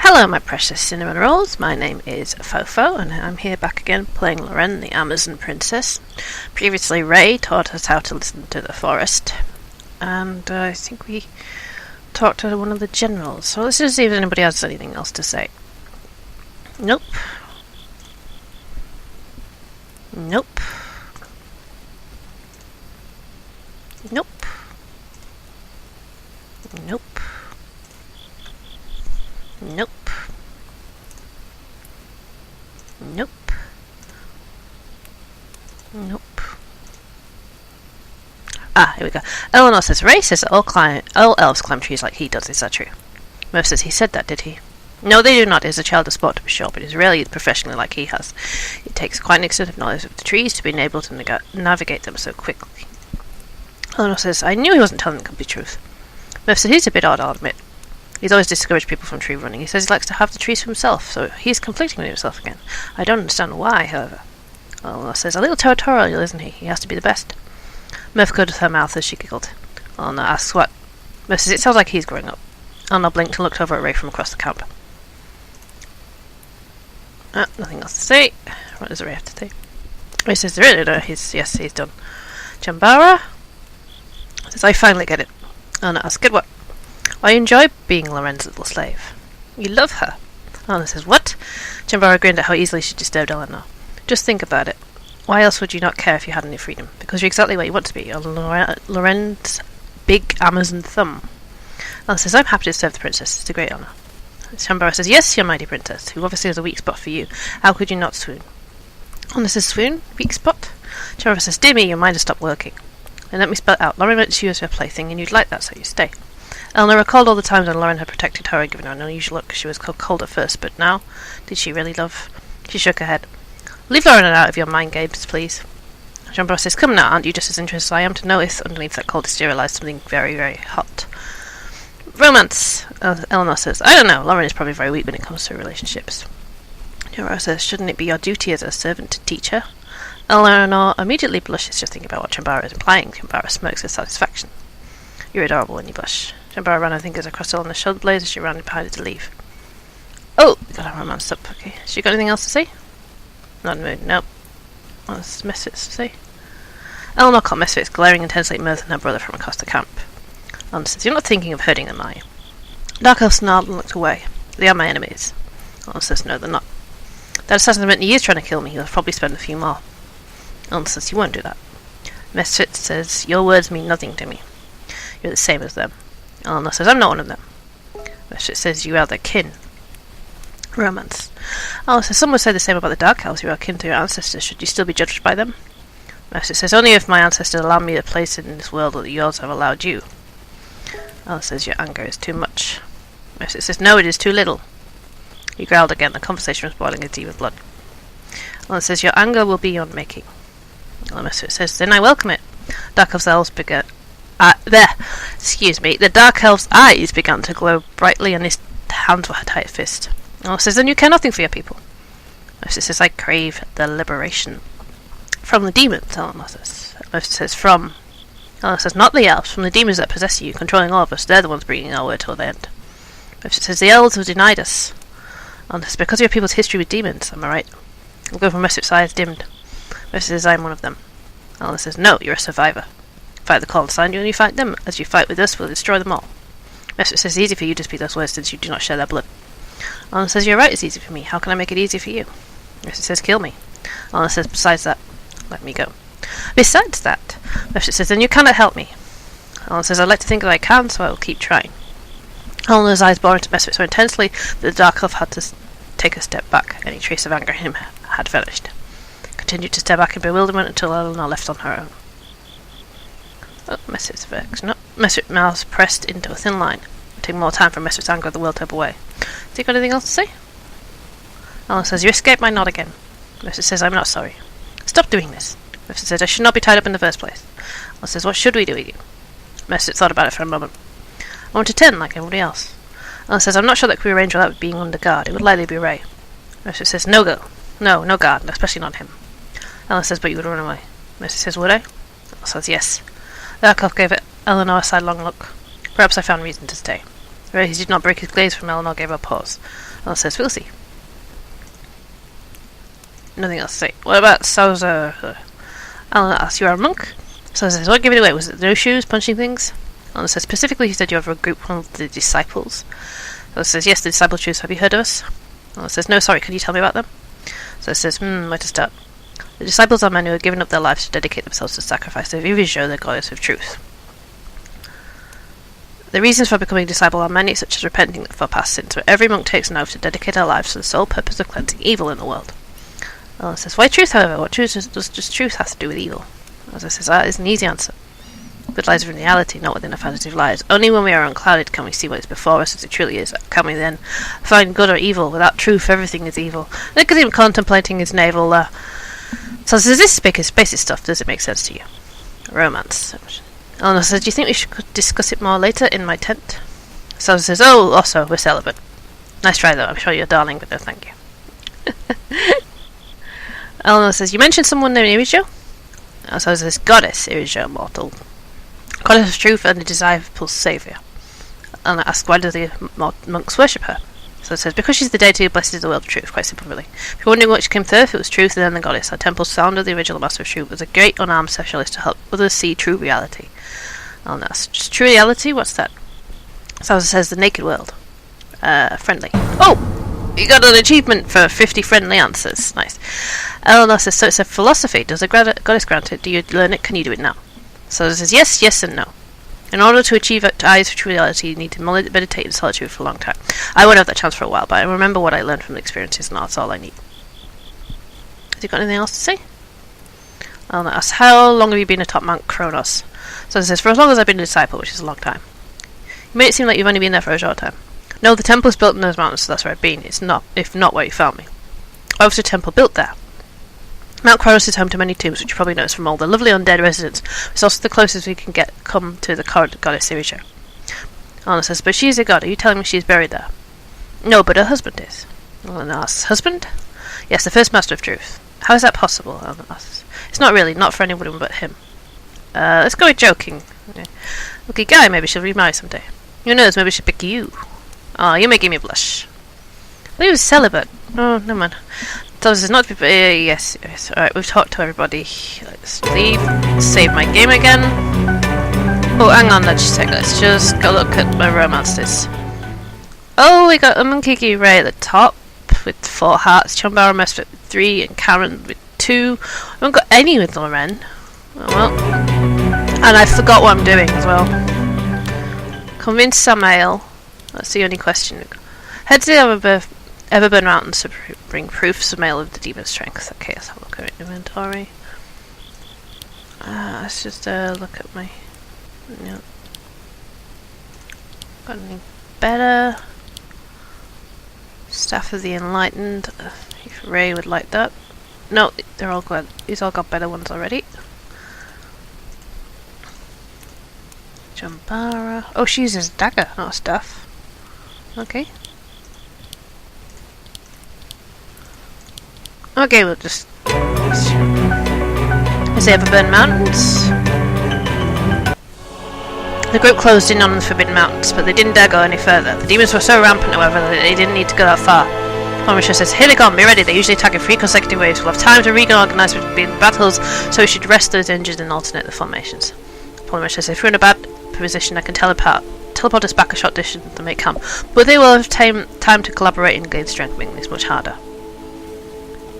Hello, my precious cinnamon rolls. My name is Phoephoe, and I'm here back again playing Loren, the Amazon princess. Previously, Ray taught us how to listen to the forest, and I think we talked to one of the generals. So let's just see if anybody has anything else to say. Nope. Nope. Nope. Nope. Nope. Nope. Nope. Ah, here we go. Eleanor says, Ray says that all elves climb trees like he does. Is that true? Murph says, he said that, did he? No, they do not. It is a child of sport, to be sure, but it is rarely professionally like he has. It takes quite an extensive knowledge of the trees to be able to navigate them so quickly. Eleanor says, I knew he wasn't telling the complete truth. Murph says, he's a bit odd, I'll admit. He's always discouraged people from tree running. He says he likes to have the trees for himself, so he's conflicting with himself again. I don't understand why, however. Eleanor says, a little territorial, isn't he? He has to be the best. Murph covered her mouth as she giggled. Eleanor asks what. Murph says, it sounds like he's growing up. Eleanor blinked and looked over at Ray from across the camp. Nothing else to say. What does Ray have to say? Ray says, really, no, he's done. Chambara says, I finally get it. Eleanor asks, get what? I enjoy being Loren's little slave. You love her. Eleanor says, what? Chambara grinned at how easily she disturbed Eleanor. Just think about it. Why else would you not care if you had any freedom? Because you're exactly where you want to be. You're Loren's big Amazon thumb. Eleanor says, I'm happy to serve the princess. It's a great honour. Chambara says, yes, your mighty princess, who obviously has a weak spot for you. How could you not swoon? Eleanor says, swoon? Weak spot? Chambara says, dear me, your mind has stopped working. Then let me spell it out. Loren wants you as her plaything, and you'd like that, so you stay. Eleanor recalled all the times when Loren had protected her and given her an unusual look. She was cold at first, but now, did she really love? She shook her head. Leave Loren out of your mind games, please. Chambara says, come now, aren't you just as interested as I am to know if underneath that cold exterior lies something very, very hot? Romance, Eleanor says. I don't know. Loren is probably very weak when it comes to relationships. Chambara says, shouldn't it be your duty as a servant to teach her? Eleanor immediately blushes just thinking about what Chambara is implying. Chambara smirks with satisfaction. You're adorable when you blush. Chambara ran her fingers across Eleanor's shoulder blades as she ran behind her to leave. Oh, we got her romance up. Okay. She got anything else to say? Not in the mood. Nope. What's Misfits to say? Eleanor caught Misfits glaring intensely at Mirth and her brother from across the camp. Eleanor says, you're not thinking of hurting them, are you? Dark Elf snarled and looked away. They are my enemies. Eleanor says, no, they're not. That assassin spent years trying to kill me. He'll probably spend a few more. Eleanor says, you won't do that. Misfits says, your words mean nothing to me. You're the same as them. Eleanor says, I'm not one of them. Misfits says, you are their kin. Romance. Eleanor says, some would say the same about the Dark Elves. You are kin to your ancestors. Should you still be judged by them? Misfits says, only if my ancestors allow me a place in this world that yours have allowed you. Eleanor says, your anger is too much. Misfits says, no, it is too little. He growled again. The conversation was boiling his demon blood. Eleanor says, your anger will be your making. Eleanor says, then I welcome it. Dark Elves began... The Dark Elf's eyes began to glow brightly and his hands were tight fist. Eleanor says, then you care nothing for your people. Eleanor says, I crave the liberation. From the demons, Eleanor says. Eleanor says, from... Eleanor says, not the elves, from the demons that possess you, controlling all of us. They're the ones bringing our word to the end. Eleanor says, the elves have denied us. Eleanor says, because of your people's history with demons, am I right? We'll go from Misfits' eyes dimmed. Eleanor says, I'm one of them. Eleanor says, no, you're a survivor. Fight the call assigned you and you fight them. As you fight with us, we'll destroy them all. Misfits says, it's easy for you to speak those words since you do not share their blood. Eleanor says, you're right, it's easy for me. How can I make it easy for you? Misfits says, kill me. Eleanor says, besides that, let me go. Besides that, Misfits says, then you cannot help me. Eleanor says, I'd like to think that I can, so I will keep trying. Eleanor's eyes bore into Misfits so intensely that the Dark Elf had to take a step back. Any trace of anger in him had vanished. Continued to stare back in bewilderment until Eleanor left on her own. Oh, Misfits vexed. No. Misfits' mouth pressed into a thin line. It would take more time for Misfits' anger of the world to ebb away. Has he got anything else to say? Eleanor says, you escaped my nod again. Misfits says, I'm not sorry. Stop doing this. Misfits says, I should not be tied up in the first place. Eleanor says, what should we do with you? Misfits thought about it for a moment. I want to 10 like everybody else. Eleanor says, I'm not sure that could be arranged without being under guard. It would likely be Ray. Misfits says, no go. No guard, especially not him. Eleanor says, but you would run away. Misfits says, would I? Eleanor says, yes. The Dark Elf gave Eleanor a sidelong look. Perhaps I found reason to stay. He did not break his gaze from Eleanor gave a pause. Eleanor says, we'll see. Nothing else to say. What about Salazar? Eleanor asks, you are a monk? Salazar says, what gave it away? Was it no shoes, punching things? Eleanor says, specifically, he said you have a group, one of the disciples. Eleanor says, yes, the disciple choose. Have you heard of us? Eleanor says, no, sorry, can you tell me about them? Salazar says, where to start? The disciples are men who have given up their lives to dedicate themselves to sacrifice of Ivisho, the goddess of truth. The reasons for becoming a disciple are many, such as repenting for past sins, but every monk takes an oath to dedicate our lives to the sole purpose of cleansing evil in the world. Eleanor says, why truth, however? What truth does truth have to do with evil? Eleanor says, that is an easy answer. Good lies are in reality, not within a fantasy of lies. Only when we are unclouded can we see what is before us as it truly is. Can we then find good or evil? Without truth, everything is evil. Look at him contemplating his navel there. So says, this is basic stuff. Does it make sense to you? Romance. Eleanor says, do you think we should discuss it more later in my tent? So says, oh, also, we're celibate. Nice try, though. I'm sure you're darling, but no thank you. Eleanor says, you mentioned someone named Irisho? So says, goddess Irisho, mortal. Goddess of truth and the desirable saviour. Eleanor asks, why do the monks worship her? So it says, because she's the deity who blesses the world of truth, quite simple really. If you're wondering which came first, it was truth and then the goddess. Our temple's founder, the original master of truth, was a great unarmed specialist to help others see true reality. Oh, that's just true reality? What's that? So it says, the naked world. Friendly. Oh! You got an achievement for 50 friendly answers. Nice. Eleanor says, so it's a philosophy. Does the goddess grant it? Do you learn it? Can you do it now? So it says, yes, yes and no. In order to achieve eyes for true reality, you need to meditate in solitude for a long time. I won't have that chance for a while, but I remember what I learned from the experiences, and that's all I need. Has he got anything else to say? Eleanor asks, how long have you been a top monk, Kronos? So it says, for as long as I've been a disciple, which is a long time. You made it seem like you've only been there for a short time. No, the temple is built in those mountains, so that's where I've been. It's not, if not where you found me. I was a temple built there. Mount Kronos is home to many tombs, which you probably noticed from all the lovely undead residents. It's also the closest we can come to the goddess Irisho. Eleanor says, but she is a god. Are you telling me she is buried there? No, but her husband is. Eleanor asks, husband? Yes, the first master of truth. How is that possible? Eleanor asks. It's not really, not for anyone but him. Let's go with joking. Lucky guy, maybe she'll remarry someday. Who knows, maybe she'll pick you. Oh, you're making me blush. But he was celibate. Oh, never mind. So this is not to be... yes. Alright, we've talked to everybody. Let's leave. Save my game again. Oh, hang on, let's just go look at my romances. Oh, we got Umunkiki right at the top with 4 hearts. Chumbara messed with 3 and Karen with 2. I haven't got any with Loren. Oh well. And I forgot what I'm doing as well. Convince Samael. That's the only question. Head to the Everburn Mountains to bring proofs of mail of the demon's strength. Okay, let's have a look at inventory. Let's just look at my... Yeah. Got anything better? Staff of the Enlightened. If Ray would like that. No, they're all good. He's all got better ones already. Jambara. Oh, she uses dagger, not a staff. Okay. Okay, we'll just... Is the Everburn Mountains? The group closed in on the Forbidden Mountains, but they didn't dare go any further. The demons were so rampant, however, that they didn't need to go that far. Polymetra says, here they come, be ready. They usually attack in 3 consecutive waves. We'll have time to reorganize between battles, so we should rest those injured and alternate the formations. Polymetra says, if we're in a bad position, I can teleport us back a short distance and make camp, but they will have time to collaborate and gain strength, making this much harder.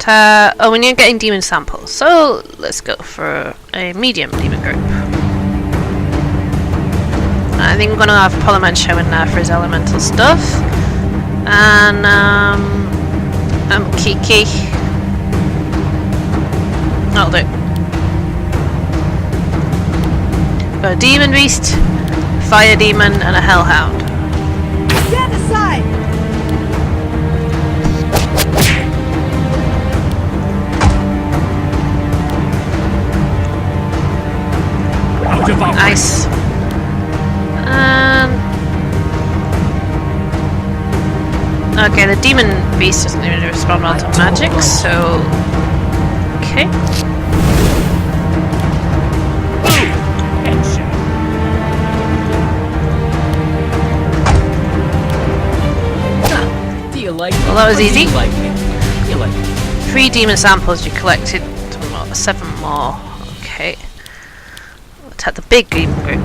Oh, we need getting demon samples, so let's go for a medium demon group. I think we're going to have Polyman show in there for his elemental stuff. And, Kiki. That'll do. Got a demon beast, fire demon, and a hellhound. Stand aside! Nice. Okay, the demon beast doesn't even respond well to magic, so... Okay. you like me? Well, that was Or do easy. You like me? You like me. 3 demon samples, you collected 7 more. Okay. We'll attack the big demon group.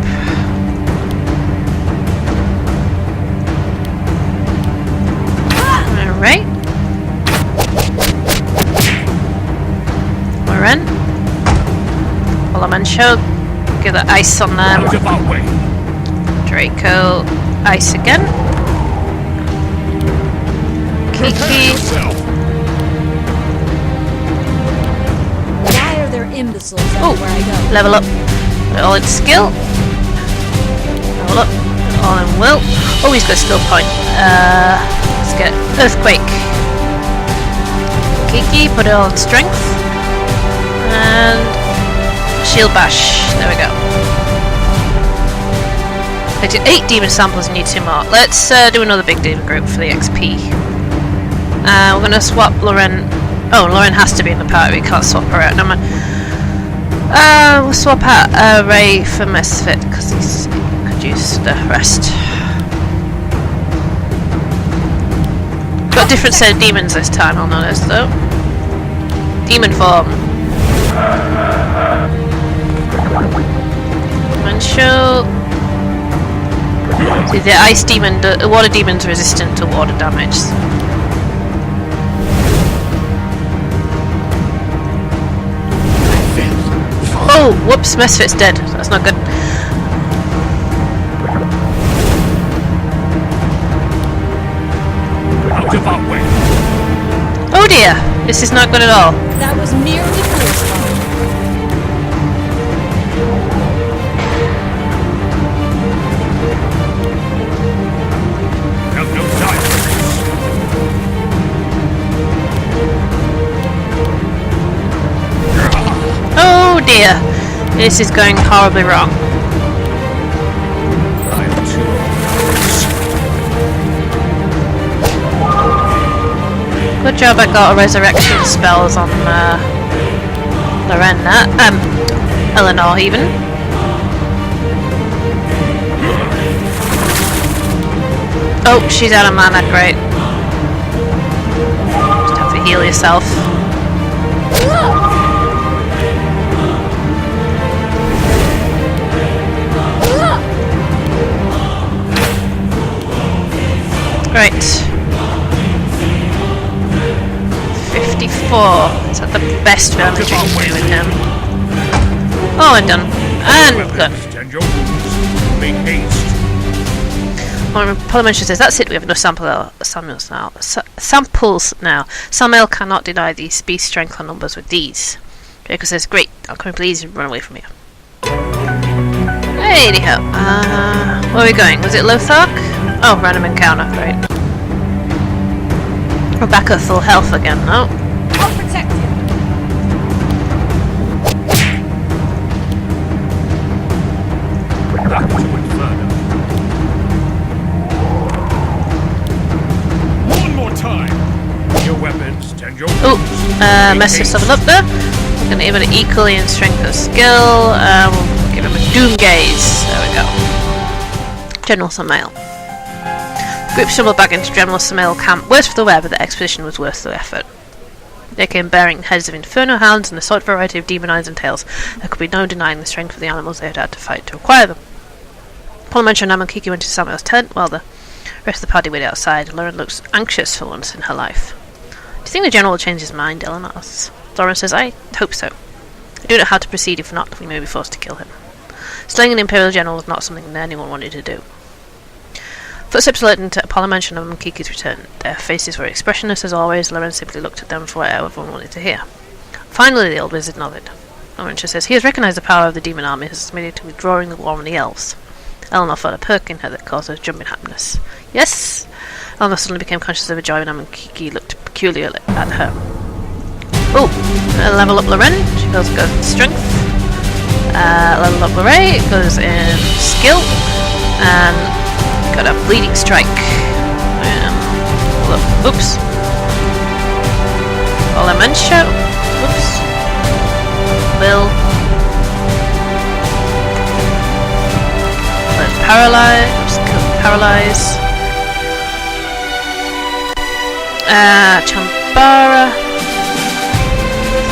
Alright. Loren. Loren show. Get the ice on them. Out of our way. Draco. Ice again. Prepare Kiki. yourself. Why are there imbeciles Oh, everywhere I go? level up. Put it all in skill. Level up. Put it all in will. Oh, he's got a skill point. Let's get Earthquake. Kiki, put it all in strength. And Shield Bash. There we go. Collected 8 demon samples and need 2 more. Let's do another big demon group for the XP. We're going to swap Loren. Oh, Loren has to be in the party. We can't swap her out. No man. We'll swap out Ray for Misfit because he's could use the rest. Got a different set of demons this time, I'll notice though. Demon form. And show. See, the ice demon, the water demon's resistant to water damage. Oh, whoops, Misfit's dead. That's not good. Out of our way. Oh dear, this is not good at all. That was merely forceful. We have no time for Oh dear, this is going horribly wrong. this. I am too. Good job I got a resurrection spells on Lorena. Eleanor even. Oh, she's out of mana, great. Just have to heal yourself. Right. 54. Is that the best damage we can do with him? Oh, and done. And good. Extend your wounds. Make haste. Parliamentary says, that's it, we have no samples now. Samuel cannot deny these beast strength or numbers with these. Draco says, great, I'm coming, please run away from here. Anyhow, where are we going? Was it Lothark? Oh, random encounter, great. We're back at full health again now. I'll protect you. Back to Inferno. One more time. Your weapons, tend your Oh, wounds. Messius leveled up there. We're going to give it equally in strength and skill. We'll give him a Doom Gaze. There we go. General Samael. The group stumbled back into General Samael camp. Worse for the wear, but the expedition was worth the effort. They came bearing heads of inferno hounds and a sort variety of demon eyes and tails. There could be no denying the strength of the animals they had had to fight to acquire them. Polymentor and Kiki went to Samuel's tent while the rest of the party waited outside. Loren looks anxious for once in her life. Do you think the general will change his mind? Eleanor asks. Loren says, I hope so. I don't know how to proceed. If not, we may be forced to kill him. Slaying an imperial general was not something that anyone wanted to do. Footsteps led into Polymentor and Kiki's return. Their faces were expressionless as always. Loren simply looked at them for what everyone wanted to hear. Finally, the old wizard nodded. Loren says, he has recognized the power of the demon army and has made it to withdrawing the war on the elves. Eleanor felt a perk in her that caused her to jump in happiness. Yes? Eleanor suddenly became conscious of a joy when Kiki looked peculiarly at her. Oh, level up Loren. She goes in strength. Level up Lorraine. Goes in skill. And got a bleeding strike. Oops. Elementia. Oops. Will. Paralyze. Chambara.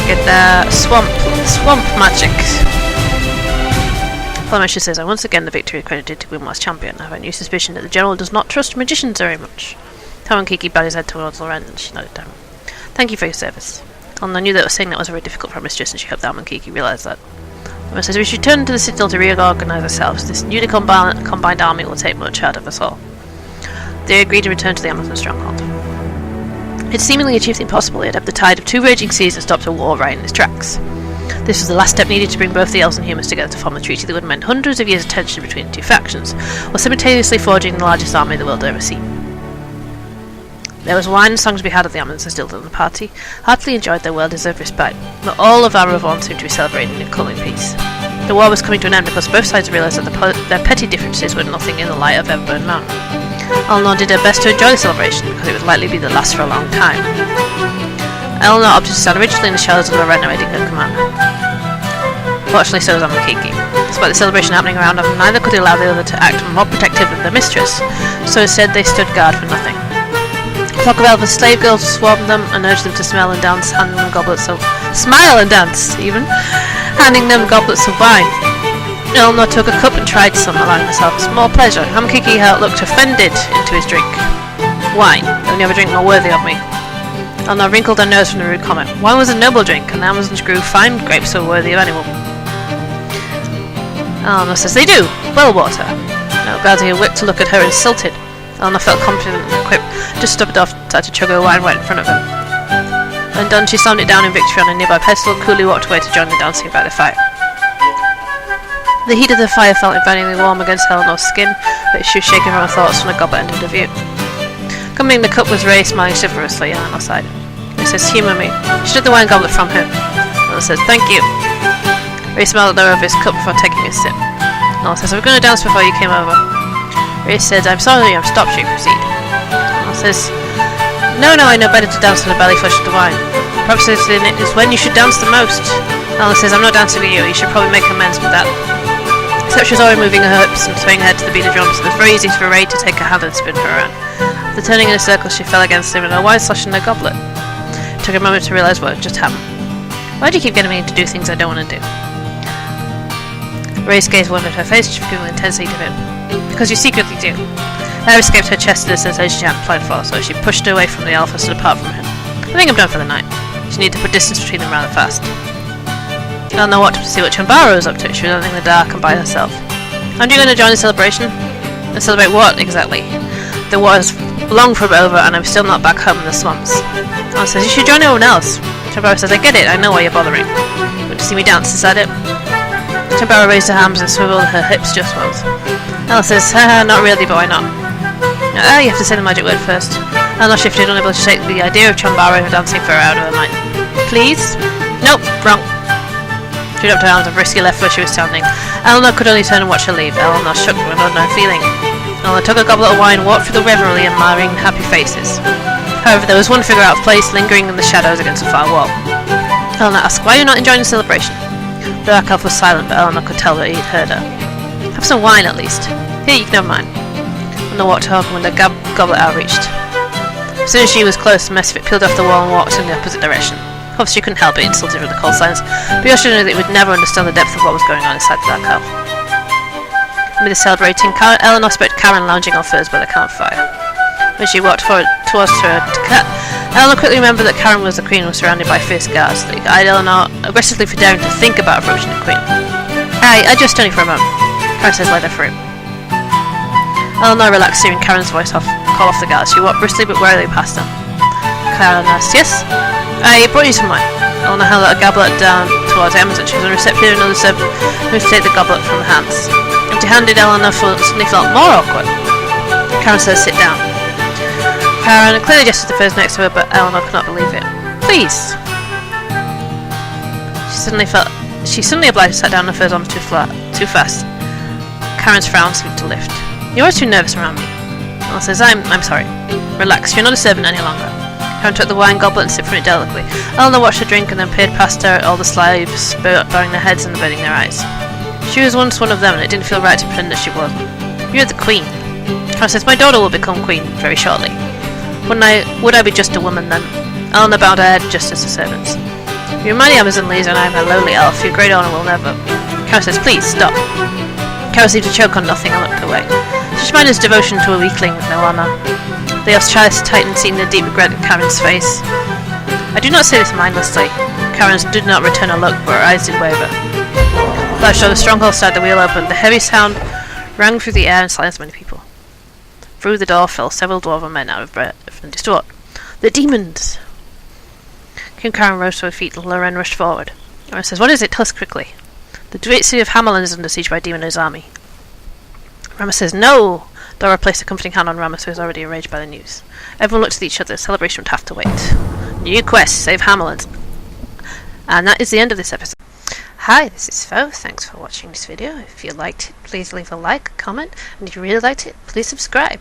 Get the swamp magic. Flamasha says, once again the victory credited to Winmar's champion. I have a new suspicion that the general does not trust magicians very much. Tom and Kiki bowed his head towards Loren and she nodded down. Thank you for your service. Elna knew that saying that was very difficult for her mistress and she hoped Alma and Kiki realised that. Loren says, we should return to the citadel to reorganise ourselves. This newly combined army will take much out of us all. They agreed to return to the Amazon stronghold. It seemingly achieved the impossible, yet the tide of 2 raging seas had stopped a war right in its tracks. This was the last step needed to bring both the elves and humans together to form a treaty that would have meant hundreds of years of tension between the two factions, while simultaneously forging the largest army the world had ever seen. There was wine and songs to be had at the Amazons still and the party heartily enjoyed their well-deserved respite, but all of our Ravon seemed to be celebrating a coming peace. The war was coming to an end because both sides realised that their petty differences were nothing in the light of Everburn Mountain. Eleanor did her best to enjoy the celebration, because it would likely be the last for a long time. Eleanor opted to stand rigidly in the shadows of Loren awaiting her command. Fortunately, so was Anna and Kiki. Despite the celebration happening around them, neither could allow the other to act more protective of their mistress, so instead they stood guard for nothing. A flock of elven slave girls swarmed them and urged them to smile and dance, handing them goblets of wine. Eleanor took a cup and tried some, allowing herself a small pleasure. Kiki looked offended into his drink. Wine. You'll never drink more worthy of me. Eleanor wrinkled her nose from the rude comment. Wine was a noble drink, and the Amazons grew fine grapes so worthy of anyone. Eleanor says, they do. Well, water. Guardia whipped to look at her insulted. Eleanor felt confident and equipped, just stopped off, started to chug her wine right in front of her. When done, she slammed it down in victory on a nearby pedestal and coolly walked away to join the dancing by the fire. The heat of the fire felt invitingly warm against Eleanor's skin, but she was shaken from her thoughts when the goblet entered her view. Coming, the cup was raised, smiling chivalrously. Eleanor sighed. He says, humour me. She took the wine goblet from him. Eleanor says, thank you. Ray smiled at her over his cup before taking a sip. Eleanor says, we're going to dance before you came over. Ray said, I'm sorry I've stopped you. Proceed. Eleanor says, no, I know better to dance than a belly flush with the wine. Perhaps it's when you should dance the most. Eleanor says, I'm not dancing with you. You should probably make amends with that. Except she was already moving her hips and swaying her head to the beat of drums. It was very easy for Ray to take her hand and spin her around. After turning in a circle, she fell against him and her wine sloshed in her goblet. It took a moment to realise what had just happened. Why do you keep getting me to do things I don't want to do? Ray's gaze wandered her face, she feeling the intensity of him. Because you secretly do. Air escaped her chest at a sensation she hadn't applied for, so she pushed her away from the elf and stood apart from him. I think I'm done for the night. She needed to put distance between them rather fast. Eleanor watched to see what Chambara was up to. She was running in the dark and by herself. Aren't you going to join the celebration? And celebrate what, exactly? The war is long from over and I'm still not back home in the swamps. Eleanor says, you should join everyone else. Chambara says, I get it, I know why you're bothering. Want to see me dance, is that it? Chambara raised her arms and swiveled her hips just once. Eleanor says, haha, not really, but why not? You have to say the magic word first. Eleanor shifted, unable to shake the idea of Chambara dancing for her out of her mind. Please? Nope, wrong. She dropped her arms and briskly left where she was standing. Eleanor could only turn and watch her leave. Eleanor shook with an unknown feeling. Eleanor took a goblet of wine, walked through the revelry, admiring happy faces. However, there was one figure out of place, lingering in the shadows against a far wall. Eleanor asked, why are you not enjoying the celebration? The dark elf was silent, but Eleanor could tell that he had heard her. Have some wine, at least. Here, you can have mine. Eleanor walked her when the goblet outreached. As soon as she was close, Mesfit peeled off the wall and walked in the opposite direction. Of course, she couldn't help it, insulted with the cold silence, but you should know that it would never understand the depth of what was going on inside the dark elf. Amid the celebrating, Eleanor spotted Karen lounging on furs by the campfire. When she walked towards her to cut, Eleanor quickly remembered that Karen was the queen and was surrounded by fierce guards. They eyed Eleanor aggressively for daring to think about approaching the queen. I just only for a moment. Karen says, let her through. Eleanor relaxed, hearing Karen's voice call off the guards. She walked briskly but warily past them. Karen asked, yes? I brought you some wine. Eleanor held a goblet down towards Amazon. She was unreceptive, and another servant moved to take the goblet from her hands. Empty-handed, Eleanor suddenly felt more awkward. Karen says, sit down. Karen clearly gestured the furs next to her, but Eleanor could not believe it. Please. She suddenly obliged to sat down on the furs almost too fast. Karen's frown seemed to lift. You're always too nervous around me. Eleanor says, I'm sorry. Relax, you're not a servant any longer. Karen took the wine goblet and sipped from it delicately. Eleanor watched her drink and then peered past her at all the slaves, bowing their heads and averting their eyes. She was once one of them, and it didn't feel right to pretend that she wasn't. You're the queen. Karen says, my daughter will become queen very shortly. Would I be just a woman then? I'll bow her head just as the servants. You're mighty Amazon Lees and I'm a lowly elf. Your great honour will never... Kara says, please, stop. Kara seemed to choke on nothing and looked away. She reminded his devotion to a weakling with no honour. The elf's chest tightened, seeing the deep regret in Karen's face. I do not say this mindlessly. Karen did not return a look, but her eyes did waver. Flash saw the stronghold start the wheel open. The heavy sound rang through the air and silenced many people. Through the door fell several dwarven men out of breath and distraught. The demons! King Karen rose to her feet and Loren rushed forward. Loren says, what is it? Tell us quickly. The great city of Hamelin is under siege by a demon and his army. Rama says, no! Dora placed a comforting hand on Rama, who was already enraged by the news. Everyone looked at each other. The celebration would have to wait. New quest, save Hamelin. And that is the end of this episode. Hi, this is Phoephoe. Thanks for watching this video. If you liked it, please leave a like, comment, and if you really liked it, please subscribe.